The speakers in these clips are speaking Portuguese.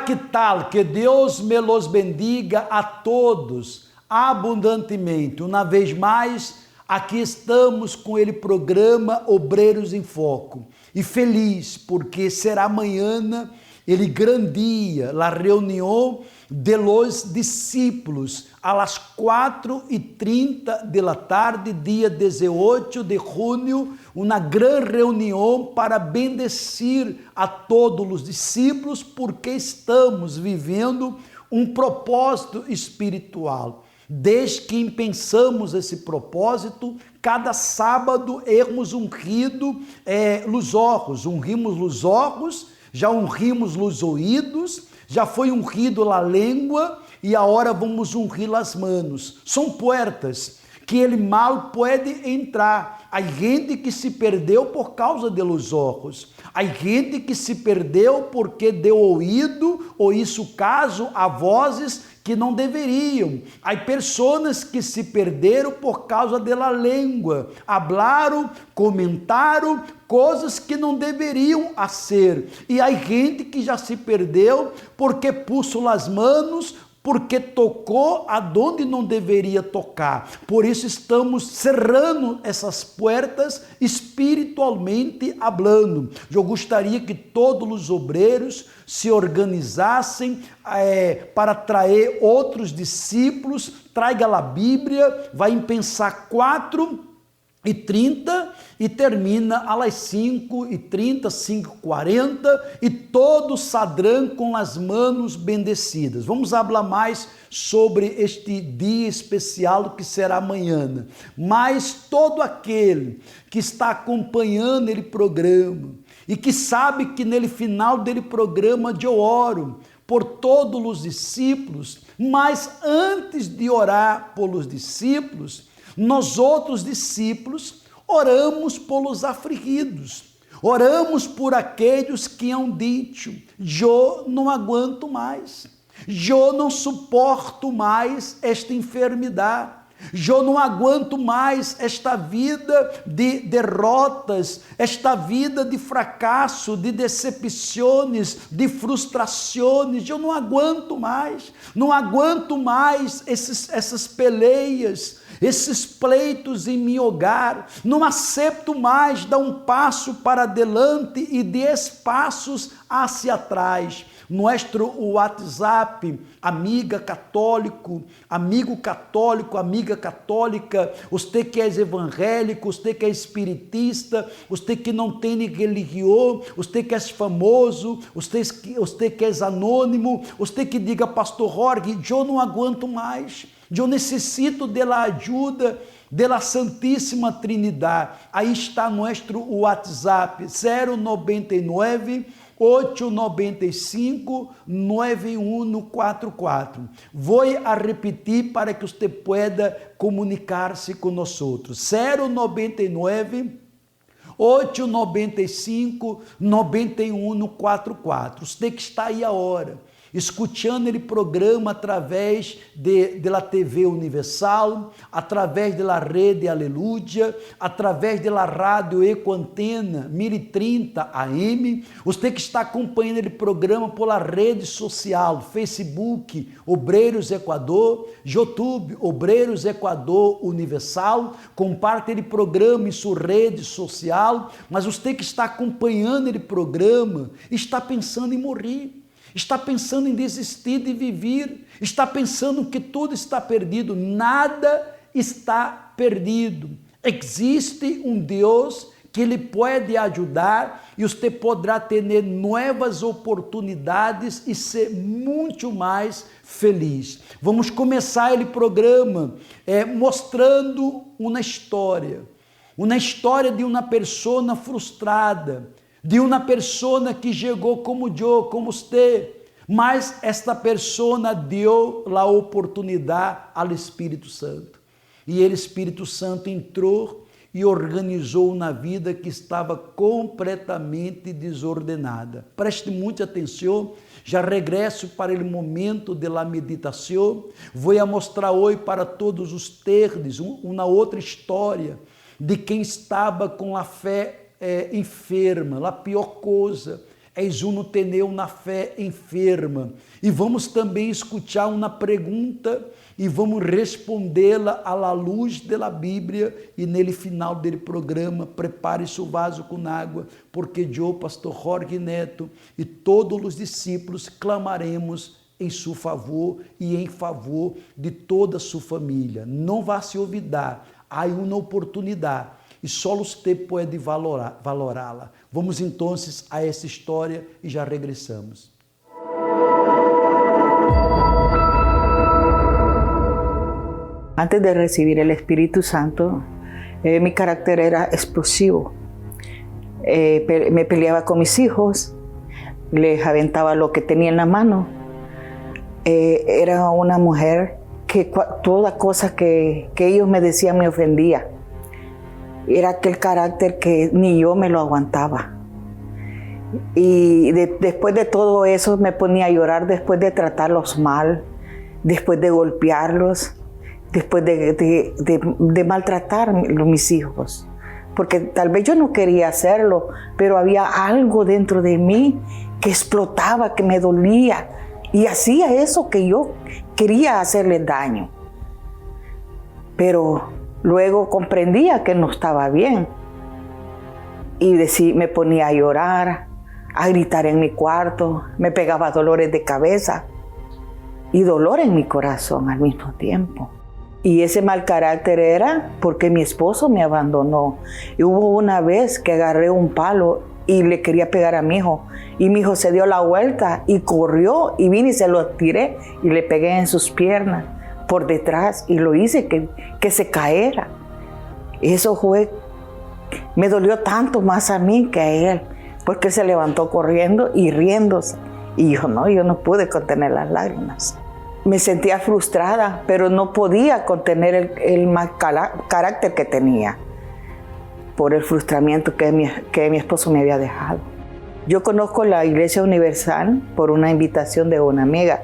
que tal? Que Deus me los bendiga a todos abundantemente. Uma vez mais, aqui estamos com ele programa Obreiros em Foco. E feliz, porque será amanhã ele gran dia, la reunião de los discípulos, a las 4:30 da tarde, dia 18 de junho, uma grande reunião para bendecir a todos os discípulos, porque estamos vivendo um propósito espiritual. Desde que pensamos esse propósito, cada sábado ermos ungido os olhos, ungimos os olhos, já ungimos os ouvidos, já foi ungido a língua e agora vamos ungir as mãos. São portas que ele mal pode entrar. Há gente que se perdeu por causa de los olhos. Há gente que se perdeu porque deu ouvido ou isso caso a vozes que não deveriam. Há pessoas que se perderam por causa da língua, hablaram, comentaram coisas que não deveriam ser. E há gente que já se perdeu porque puso as mãos, porque tocou aonde não deveria tocar. Por isso estamos cerrando essas portas espiritualmente hablando. Eu gostaria que todos os obreiros se organizassem para trazer outros discípulos. Traga a Bíblia, vai pensar 4:30 e termina às 5:30, 5:40 e todos sadrão com as mãos bendecidas. Vamos falar mais sobre este dia especial que será amanhã. Mas todo aquele que está acompanhando ele programa e que sabe que nele final dele programa eu oro por todos os discípulos, mas antes de orar pelos discípulos, nós outros discípulos oramos pelos afligidos, oramos por aqueles que hão dito, eu não aguento mais, eu não suporto mais esta enfermidade, eu não aguento mais esta vida de derrotas, esta vida de fracasso, de decepções, de frustrações, eu não aguento mais essas peleias, esses pleitos em meu hogar, não aceito mais dar um passo para adelante e 10 passos hacia atrás. Nosso WhatsApp, amigo católica, você que é evangélico, você que é espiritista, você que não tem religião, você que é famoso, você que é anônimo, você que diga, pastor Jorge, eu não aguento mais, eu necessito da ajuda da Santíssima Trindade. Aí está nosso WhatsApp, 099 895 9144. Vou a repetir para que você pueda comunicar-se com nós outros. 099 895 9144. Você que está aí a hora, escutando ele programa através da TV Universal, através da rede Aleluia, através da rádio Ecoantena 1030 AM, você que está acompanhando ele programa pela rede social, Facebook, Obreiros Equador, YouTube, Obreiros Equador Universal, compartilhe ele programa em sua rede social, mas você que está acompanhando ele programa, está pensando em morrer, está pensando em desistir de viver, está pensando que tudo está perdido. Nada está perdido. Existe um Deus que lhe pode ajudar e você poderá ter novas oportunidades e ser muito mais feliz. Vamos começar ele programa mostrando uma história de uma pessoa frustrada, de uma pessoa que chegou como eu, como você, mas esta pessoa deu a oportunidade ao Espírito Santo. E ele, Espírito Santo, entrou e organizou uma vida que estava completamente desordenada. Preste muita atenção, já regresso para o momento da meditação. Vou mostrar hoje para todos os terdes uma outra história de quem estava com a fé enferma, a pior coisa és uno teneu na fé enferma. E vamos também escutar uma pergunta e vamos respondê-la à luz da Bíblia e nele final do programa, prepare seu vaso com água, porque eu, pastor Jorge Neto e todos os discípulos clamaremos em seu favor e em favor de toda a sua família. Não vá se olvidar, há uma oportunidade e só você pode valorá-la. Vamos então a essa história e já regressamos. Antes de recibir el Espíritu Santo, mi carácter era explosivo. Me peleaba con mis hijos, les aventaba lo que tenía en la mano. Era una mujer que toda cosa que ellos me decían me ofendía. Era aquel carácter que ni yo me lo aguantaba. Y después de todo eso me ponía a llorar después de tratarlos mal, después de golpearlos, después de maltratar a mis hijos. Porque tal vez yo no quería hacerlo, pero había algo dentro de mí que explotaba, que me dolía. Y hacía eso que yo quería hacerles daño. Pero luego comprendía que no estaba bien. Y me ponía a llorar, a gritar en mi cuarto, me pegaba dolores de cabeza y dolor en mi corazón al mismo tiempo. Y ese mal carácter era porque mi esposo me abandonó. Y hubo una vez que agarré un palo y le quería pegar a mi hijo. Y mi hijo se dio la vuelta y corrió y vine y se lo tiré y le pegué en sus piernas por detrás y lo hice que se caera. Eso me dolió tanto más a mí que a él, porque él se levantó corriendo y riéndose. Y yo no pude contener las lágrimas. Me sentía frustrada, pero no podía contener el mal carácter que tenía por el frustramiento que mi esposo me había dejado. Yo conozco la Iglesia Universal por una invitación de una amiga,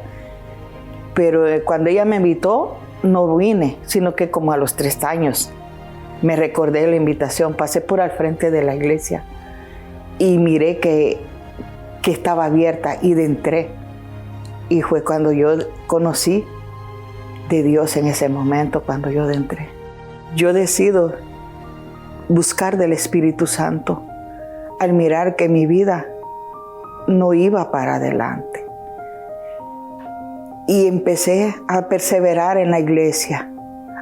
pero cuando ella me invitó no vine, sino que como a los 3 años me recordé la invitación, pasé por al frente de la iglesia y miré que estaba abierta y entré. Y fue cuando yo conocí de Dios en ese momento, cuando yo entré. Yo decido buscar del Espíritu Santo al mirar que mi vida no iba para adelante. Y empecé a perseverar en la iglesia,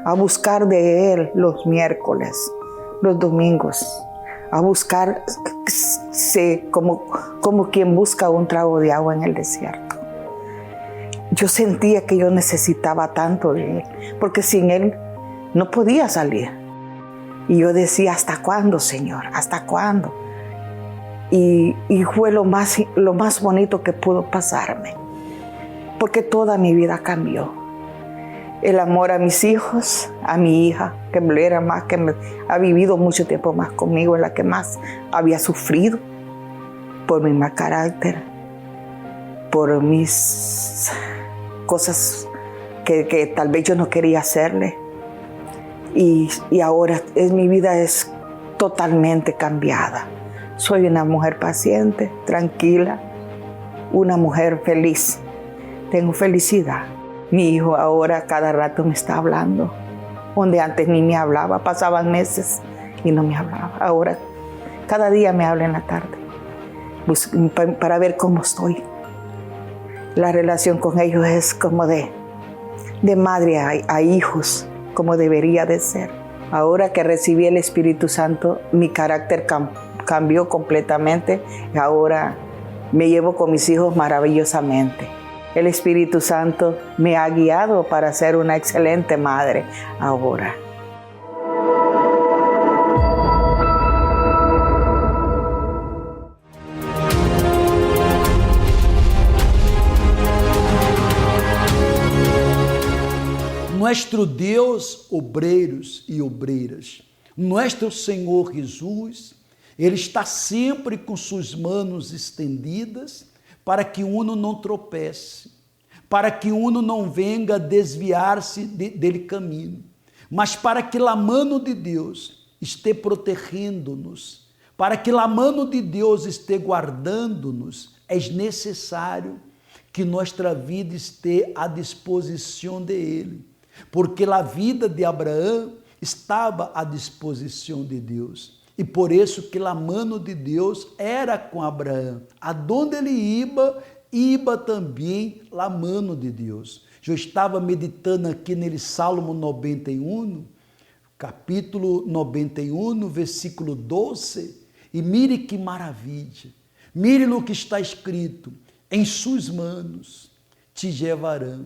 a buscar de Él los miércoles, los domingos, a buscar como quien busca un trago de agua en el desierto. Yo sentía que yo necesitaba tanto de Él, porque sin Él no podía salir. Y yo decía, ¿hasta cuándo, Señor? ¿Hasta cuándo? Y fue lo más bonito que pudo pasarme, porque toda mi vida cambió. El amor a mis hijos, a mi hija, que era más, ha vivido mucho tiempo más conmigo, es la que más había sufrido por mi mal carácter, por mis cosas que tal vez yo no quería hacerle. Y ahora mi vida es totalmente cambiada. Soy una mujer paciente, tranquila, una mujer feliz. Tengo felicidad. Mi hijo ahora cada rato me está hablando, donde antes ni me hablaba, pasaban meses y no me hablaba. Ahora cada día me habla en la tarde para ver cómo estoy. La relación con ellos es como de madre a hijos, como debería de ser. Ahora que recibí el Espíritu Santo, mi carácter cambió completamente. Ahora me llevo con mis hijos maravillosamente. El Espíritu Santo me ha guiado para ser una excelente madre ahora. Nuestro Deus, obreiros e obreiras, nosso Senhor Jesus, Ele está sempre com suas mãos estendidas para que uno não tropece, para que uno não venga desviar-se dele caminho, mas para que a mão de Deus esteja protegendo-nos, Para que a mão de Deus esteja guardando-nos, é necessário que nossa vida esteja à disposição de Ele. Porque a vida de Abraão estava à disposição de Deus. E por isso que a mão de Deus era com Abraão. Aonde ele iba também a mão de Deus. Eu estava meditando aqui nele Salmo 91, capítulo 91, versículo 12, e mire que maravilha. Mire no que está escrito: em suas manos te levarão,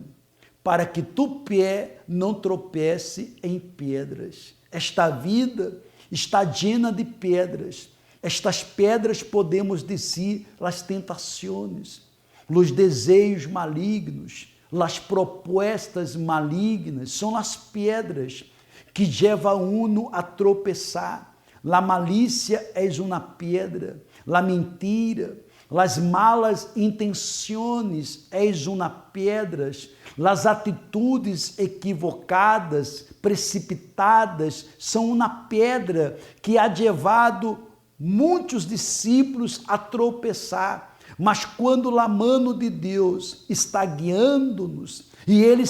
para que tu pé não tropece em pedras. Esta vida está llena de pedras. Estas pedras podemos dizer as tentações, os desejos malignos, as propostas malignas, são as pedras que levam uno a tropeçar. La malícia é uma pedra, la mentira, las malas intenções é uma pedra, las atitudes equivocadas, precipitadas, são uma pedra que ha levado muitos discípulos a tropeçar. Mas quando a mão de Deus está guiando-nos, e ele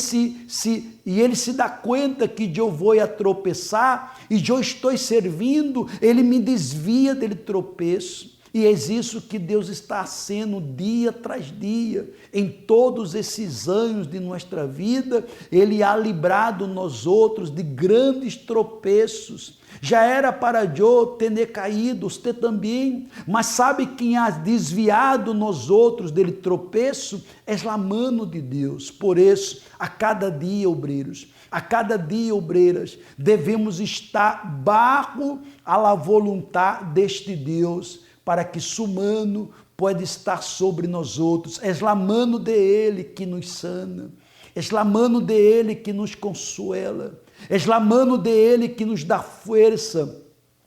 se dá conta que eu vou a tropeçar, e eu estou servindo, ele me desvia dele tropeço. E é isso que Deus está sendo dia tras dia, em todos esses anos de nossa vida, Ele ha livrado nós outros de grandes tropeços. Já era para eu ter caído, você também, mas sabe quem ha desviado nós outros dele tropeço? É a mão de Deus. Por isso, a cada dia, obreiros, a cada dia, obreiras, devemos estar bajo a la vontade deste Deus, para que su mano pode estar sobre nós outros. É a mão de Ele que nos sana, é a mão de Ele que nos consuela, é a mão de Ele que nos dá força,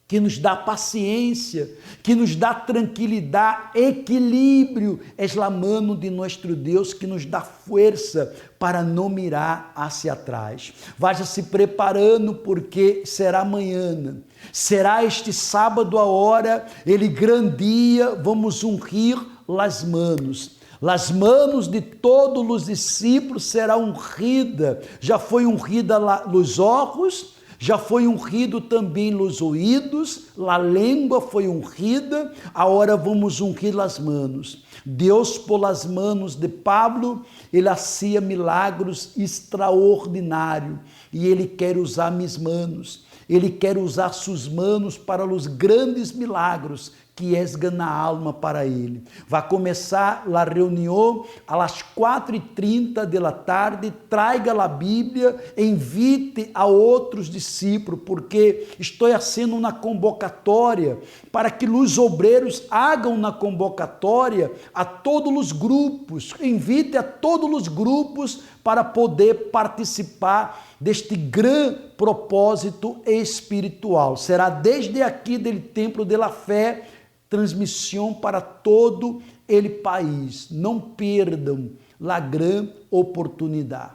que nos dá paciência, que nos dá tranquilidade, equilíbrio. É a mão de nosso Deus que nos dá força para não mirar hacia atrás. Vá se preparando, porque será amanhã, será este sábado a hora, ele grandia, vamos ungir las manos. Las manos de todos os discípulos será ungida. Já foi ungida os olhos, já foi ungido também os ouvidos, a língua foi ungida, agora vamos ungir as manos. Deus, por las manos de Pablo, ele hacía milagros extraordinários, e ele quer usar minhas manos, ele quer usar suas manos para os grandes milagros, que é ganhar alma para ele. Vai começar a reunião às 4h30 da tarde, traga a Bíblia, invite a outros discípulos, porque estou fazendo uma convocatória para que os obreiros hagam uma convocatória a todos os grupos, invite a todos os grupos para poder participar deste grande propósito espiritual. Será desde aqui do Templo de la Fé, transmissão para todo ele país. Não perdam a grande oportunidade.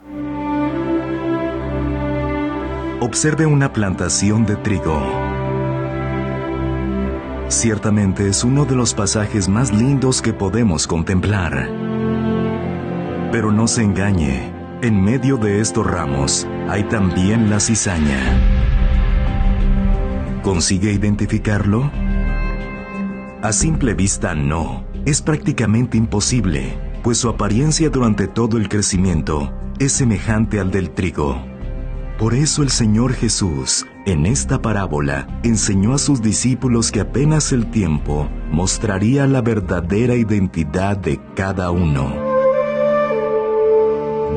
Observe una plantación de trigo. Ciertamente es uno de los pasajes más lindos que podemos contemplar. Pero no se engañe, en medio de estos ramos hay también la cizaña. ¿Consigue identificarlo? A simple vista no, es prácticamente imposible, pues su apariencia durante todo el crecimiento es semejante al del trigo. Por eso el Señor Jesús, en esta parábola, enseñó a sus discípulos que apenas el tiempo mostraría la verdadera identidad de cada uno.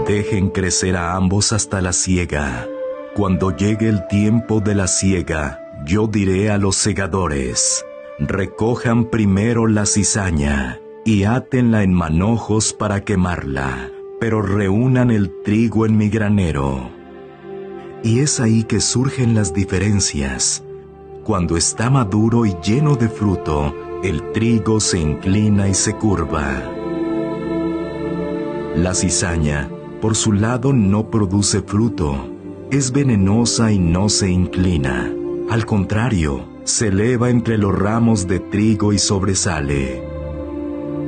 Dejen crecer a ambos hasta la siega. Cuando llegue el tiempo de la siega, yo diré a los segadores: recojan primero la cizaña y átenla en manojos para quemarla, pero reúnan el trigo en mi granero. Y es ahí que surgen las diferencias. Cuando está maduro y lleno de fruto, el trigo se inclina y se curva. La cizaña, por su lado, no produce fruto, es venenosa y no se inclina. Al contrario, se eleva entre los ramos de trigo y sobresale.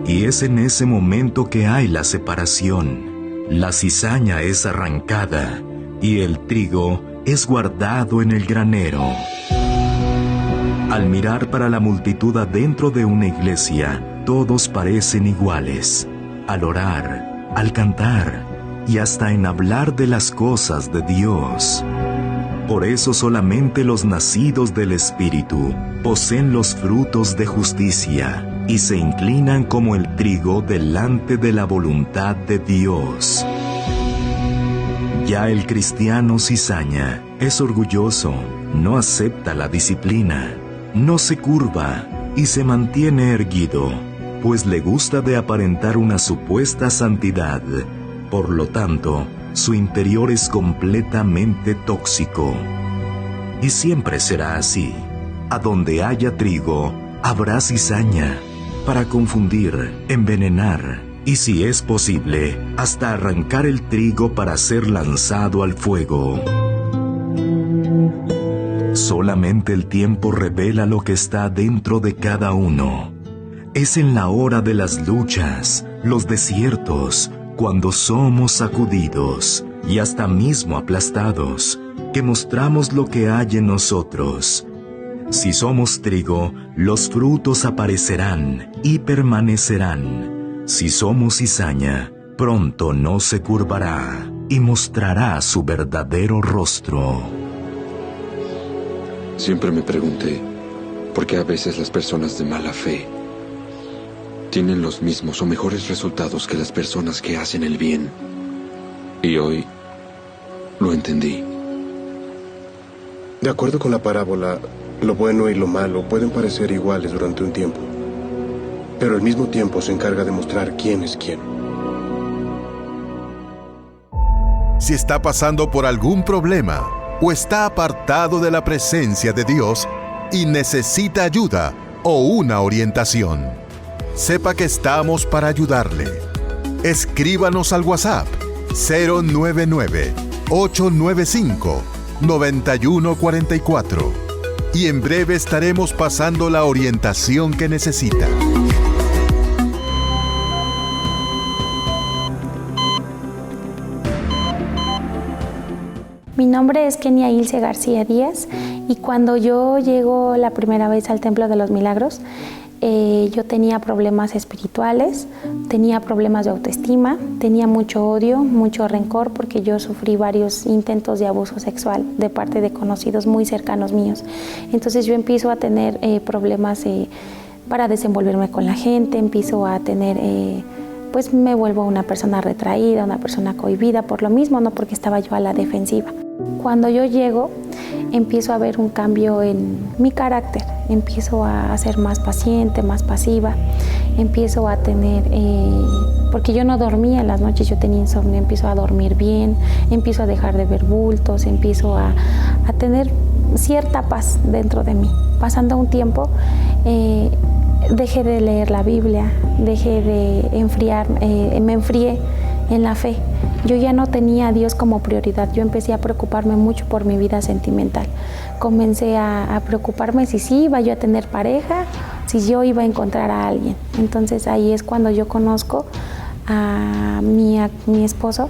Y es en ese momento que hay la separación. La cizaña es arrancada y el trigo es guardado en el granero. Al mirar para la multitud adentro de una iglesia, todos parecen iguales. Al orar, al cantar y hasta en hablar de las cosas de Dios. Por eso solamente los nacidos del Espíritu poseen los frutos de justicia y se inclinan como el trigo delante de la voluntad de Dios. Ya el cristiano cizaña es orgulloso, no acepta la disciplina, no se curva y se mantiene erguido, pues le gusta de aparentar una supuesta santidad. Por lo tanto, su interior es completamente tóxico. Y siempre será así. A donde haya trigo, habrá cizaña, para confundir, envenenar, y si es posible, hasta arrancar el trigo para ser lanzado al fuego. Solamente el tiempo revela lo que está dentro de cada uno. Es en la hora de las luchas, los desiertos, cuando somos sacudidos y hasta mismo aplastados, que mostramos lo que hay en nosotros. Si somos trigo, los frutos aparecerán y permanecerán. Si somos cizaña, pronto no se curvará y mostrará su verdadero rostro. Siempre me pregunté por qué a veces las personas de mala fe tienen los mismos o mejores resultados que las personas que hacen el bien. Y hoy lo entendí. De acuerdo con la parábola, lo bueno y lo malo pueden parecer iguales durante un tiempo, pero al mismo tiempo se encarga de mostrar quién es quién. Si está pasando por algún problema o está apartado de la presencia de Dios y necesita ayuda o una orientación, sepa que estamos para ayudarle. Escríbanos al WhatsApp 099-895-9144 y en breve estaremos pasando la orientación que necesita. Mi nombre es Kenia Ilse García Díaz y cuando yo llego la primera vez al Templo de los Milagros, yo tenía problemas espirituales, tenía problemas de autoestima, tenía mucho odio, mucho rencor porque yo sufrí varios intentos de abuso sexual de parte de conocidos muy cercanos míos. Entonces yo empiezo a tener problemas para desenvolverme con la gente, empiezo a tener, pues me vuelvo una persona retraída, una persona cohibida por lo mismo, no porque estaba yo a la defensiva. Cuando yo llego, empiezo a ver un cambio en mi carácter, empiezo a ser más paciente, más pasiva, empiezo a tener, porque yo no dormía en las noches, yo tenía insomnio, empiezo a dormir bien, empiezo a dejar de ver bultos, empiezo a tener cierta paz dentro de mí. Pasando un tiempo, dejé de leer la Biblia, dejé de enfriar, me enfrié en la fe. Yo ya no tenía a Dios como prioridad, yo empecé a preocuparme mucho por mi vida sentimental. Comencé a preocuparme si sí iba yo a tener pareja, si yo iba a encontrar a alguien. Entonces ahí es cuando yo conozco a mi esposo,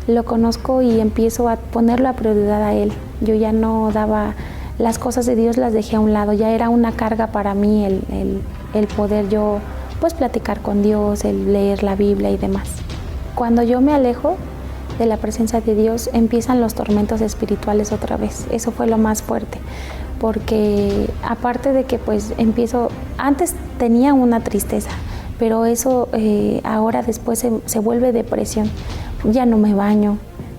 lo conozco y empiezo a ponerlo a prioridad a él. Yo ya no daba, las cosas de Dios las dejé a un lado, ya era una carga para mí el poder yo pues platicar con Dios, el leer la Biblia y demás. Cuando yo me alejo de la presencia de Dios, empiezan los tormentos espirituales otra vez. Eso fue lo más fuerte, porque aparte de que pues antes tenía una tristeza, pero eso ahora después se vuelve depresión. Ya no me baño,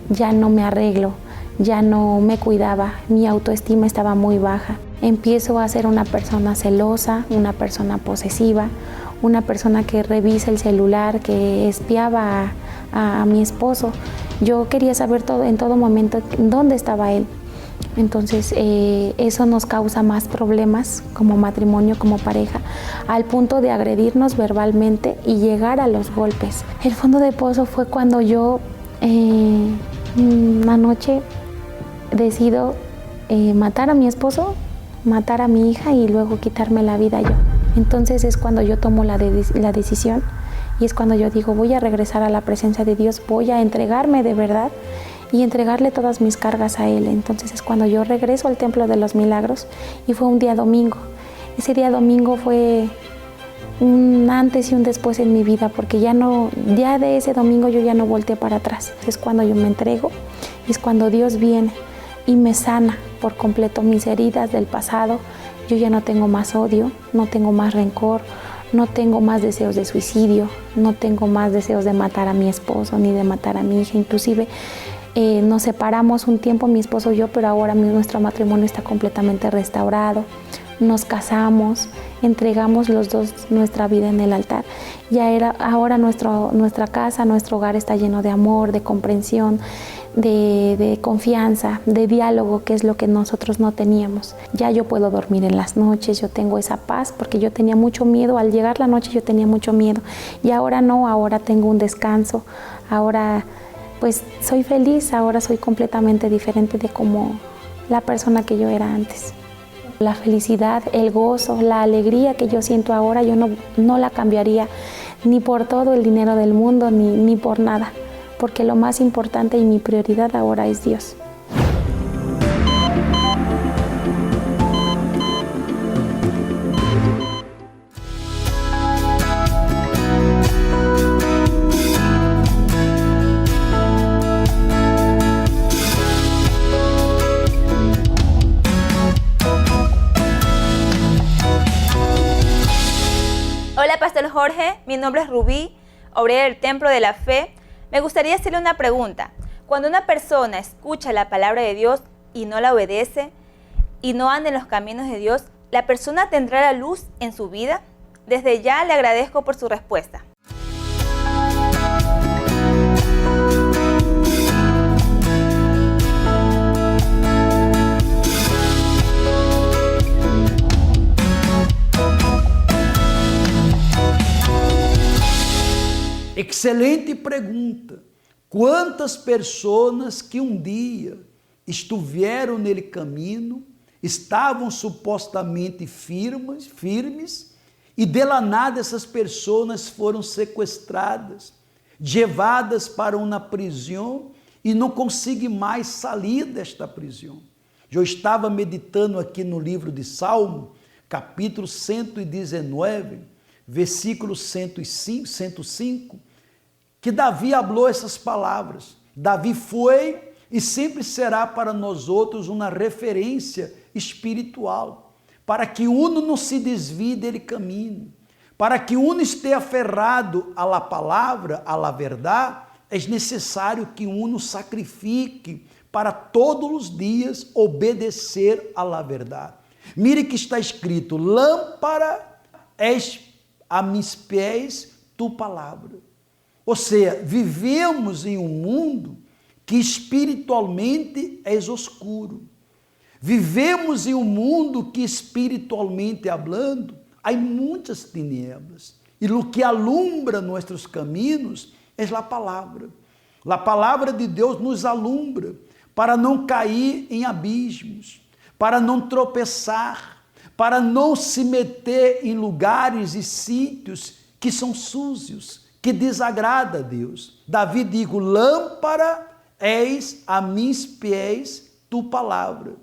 ya no me arreglo, ya no me cuidaba, mi autoestima estaba muy baja. Empiezo a ser una persona celosa, una persona posesiva, una persona que revisa el celular, que espiaba a mi esposo. Yo quería saber en todo momento dónde estaba él. Entonces eso nos causa más problemas como matrimonio, como pareja, al punto de agredirnos verbalmente y llegar a los golpes. El fondo de pozo fue cuando yo una noche decido matar a mi esposo matar a mi hija y luego quitarme la vida yo. Entonces es cuando yo tomo la decisión y es cuando yo digo, voy a regresar a la presencia de Dios, voy a entregarme de verdad y entregarle todas mis cargas a Él. Entonces es cuando yo regreso al Templo de los Milagros y fue un día domingo. Ese día domingo fue un antes y un después en mi vida, porque ya de ese domingo yo ya no volteé para atrás. Es cuando yo me entrego y es cuando Dios viene y me sana por completo mis heridas del pasado. Yo ya no tengo más odio, no tengo más rencor, no tengo más deseos de suicidio, no tengo más deseos de matar a mi esposo ni de matar a mi hija. Inclusive nos separamos un tiempo mi esposo y yo, pero ahora nuestro matrimonio está completamente restaurado. Nos casamos, entregamos los dos nuestra vida en el altar. Ahora nuestra casa, nuestro hogar está lleno de amor, de comprensión, de confianza, de diálogo, que es lo que nosotros no teníamos. Ya yo puedo dormir en las noches, yo tengo esa paz, porque yo tenía mucho miedo. Al llegar la noche yo tenía mucho miedo y ahora no, ahora tengo un descanso. Ahora pues soy feliz, ahora soy completamente diferente de como la persona que yo era antes. La felicidad, el gozo, la alegría que yo siento ahora, yo no la cambiaría ni por todo el dinero del mundo, ni por nada, porque lo más importante y mi prioridad ahora es Dios. Hola, Pastor Jorge, mi nombre es Rubí, obrera del Templo de la Fe. Me gustaría hacerle una pregunta. Cuando una persona escucha la palabra de Dios y no la obedece y no anda en los caminos de Dios, ¿la persona tendrá la luz en su vida? Desde ya le agradezco por su respuesta. Excelente pergunta. Quantas pessoas que dia estiveram nele caminho, estavam supostamente firmes, e de la nada essas pessoas foram sequestradas, levadas para uma prisão e não conseguem mais sair desta prisão. Eu estava meditando aqui no livro de Salmo, capítulo 119, versículo 105, que Davi falou essas palavras. Davi foi e sempre será para nós outros uma referência espiritual, para que uno não se desvie dele caminho, para que uno esteja aferrado à la palavra, à la verdade, é necessário que uno sacrifique para todos os dias obedecer à la verdade. Mire que está escrito: lâmpada és a mis pés tu palavra. Ou seja, vivemos em um mundo que espiritualmente é escuro. Vivemos em um mundo que espiritualmente hablando, há muitas tinieblas. E o que alumbra nossos caminhos é a palavra. A palavra de Deus nos alumbra para não cair em abismos, para não tropeçar, para não se meter em lugares e sítios que são sujos, que desagrada a Deus. Davi digo: lâmpada és a mis pés tu palavra,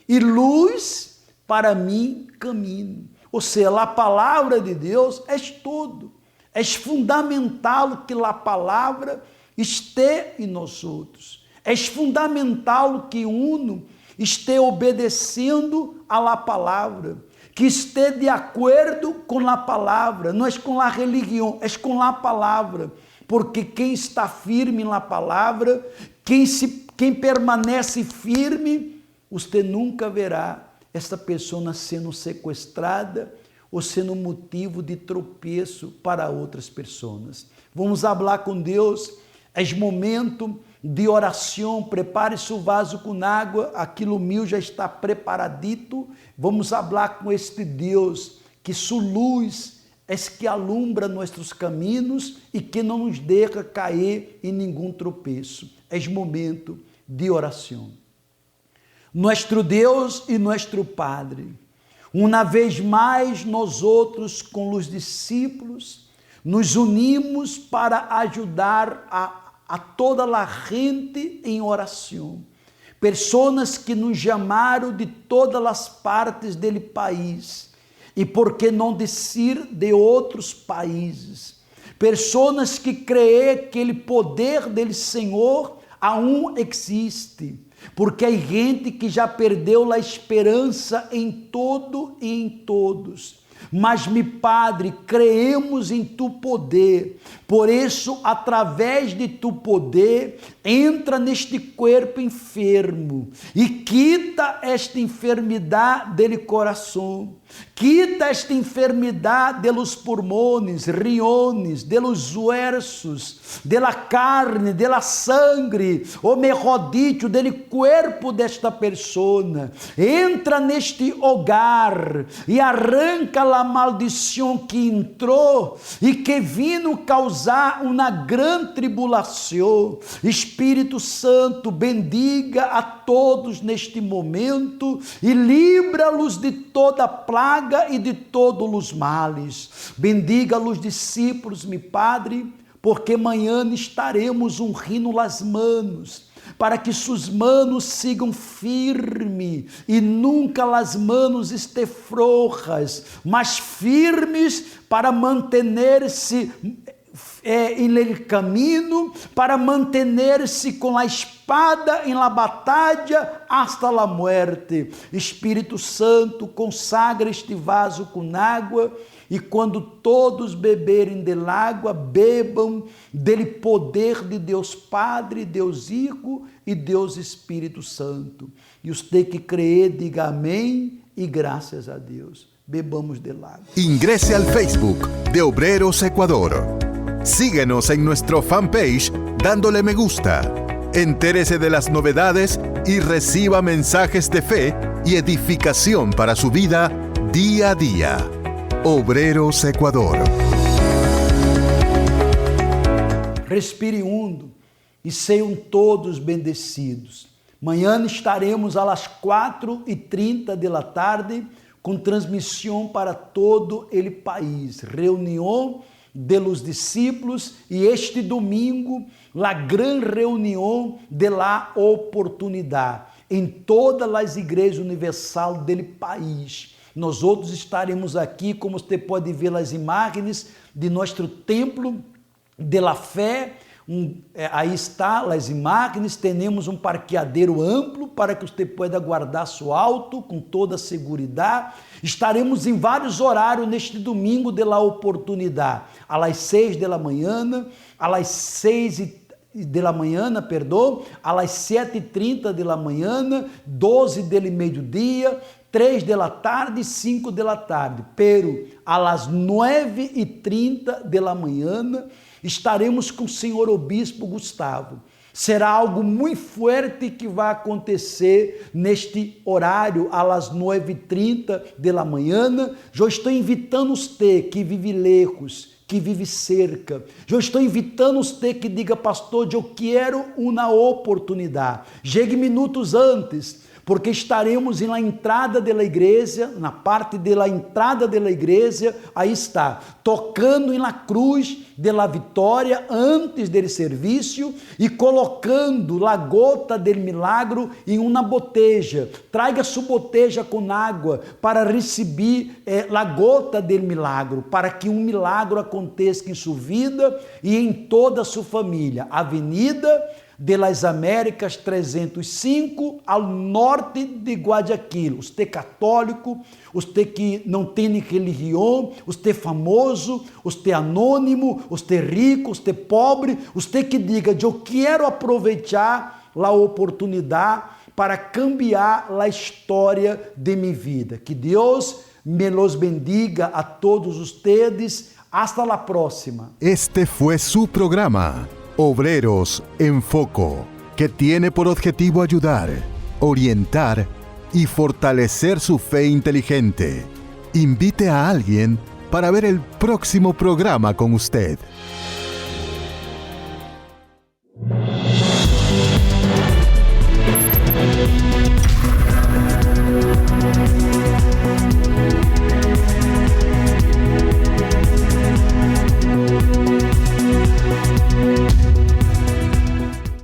e luz para mim caminho. Ou seja, a palavra de Deus é tudo. É fundamental que a palavra esteja em nós outros. É fundamental que uno esteja obedecendo à palavra, que esteja de acordo com a palavra, não é com a religião, é com a palavra, porque quem está firme na palavra, quem permanece firme, você nunca verá essa pessoa sendo sequestrada ou sendo motivo de tropeço para outras pessoas. Vamos falar com Deus, é momento de oração. Prepare seu vaso com água, aquilo mil já está preparadito. Vamos falar com este Deus, que sua luz é que alumbra nossos caminhos e que não nos deixa cair em nenhum tropeço. É momento de oração. Nosso Deus e nosso Padre, Uma vez mais, nós outros, com os discípulos, nos unimos para ajudar a toda a gente em oração. Pessoas que nos chamaram de todas as partes do país, e por que não dizer de outros países. Pessoas que creem que o poder do Senhor aún existe, porque há gente que já perdeu a esperança em todo e em todos. Mas, meu Padre, creemos em Tu poder, por isso, através de Tu poder, entra neste corpo enfermo e quita esta enfermidade dele coração, quita esta enfermidade de los pulmones, riñones, de los huesos, de la carne, de la sangre, ou melhor dito, dele corpo desta persona. Entra neste hogar e arranca a maldição que entrou e que vino causar uma grande tribulação. Espírito Santo, bendiga a todos neste momento e livra-los de toda praga e de todos os males. Bendiga os discípulos, meu Padre, porque amanhã estaremos ungindo as manos, para que suas manos sigam firmes e nunca as manos estejam frouxas, mas firmes para manter-se em el caminho, para manter-se com a espada em la batalha hasta la muerte. Espírito Santo, consagra este vaso com água, e quando todos beberem del água, bebam dele poder de Deus Padre, Deus Hijo e Deus Espírito Santo. E usted que crê, diga amém e graças a Deus. Bebamos del água. Ingrese al Facebook de Obreros Ecuador. Síguenos en nuestro fanpage dándole me gusta. Entérese de las novedades y reciba mensajes de fe y edificación para su vida día a día. Obreros Ecuador. Respire fundo e sejam todos bendecidos. Amanhã estaremos às 4h30 da tarde com transmissão para todo o país. Reunião de los discípulos e este domingo, a grande reunião de la oportunidade em todas as igrejas universal do país. Nós outros estaremos aqui, como você pode ver as imagens de nosso templo de la fé. Aí está as imagens, temos um parqueadeiro amplo para que você possa guardar seu auto com toda a segurança. Estaremos em vários horários neste domingo de la oportunidade, às 6 da manhã, às 7h30 da manhã, 12 do meio-dia, 3 da tarde e 5 da tarde. Pero às 9h30 da manhã estaremos com o senhor Obispo Gustavo. Será algo muito forte que vai acontecer neste horário, às 9h30 da manhã. Eu estou invitando você que vive lejos, que vive cerca. Eu estou invitando você que diga, pastor, eu quero uma oportunidade. Chegue minutos antes, porque estaremos na entrada da igreja, na parte da entrada da igreja, aí está, tocando na cruz de la vitória antes do serviço e colocando a gota do milagro em uma boteja. Traga sua boteja com água para receber a gota do milagro, para que um milagro aconteça em sua vida e em toda a sua família. Avenida de las Américas 305, ao norte de Guayaquil. Você católico, você que não tem religião, você famoso, você anônimo, você rico, você pobre, você que diga, eu quero aproveitar a oportunidade para cambiar a história de minha vida. Que Deus me los bendiga a todos ustedes. Hasta la próxima. Este fue su programa, Obreros en Foco, que tiene por objetivo ayudar, orientar y fortalecer su fe inteligente. Invite a alguien para ver el próximo programa con usted.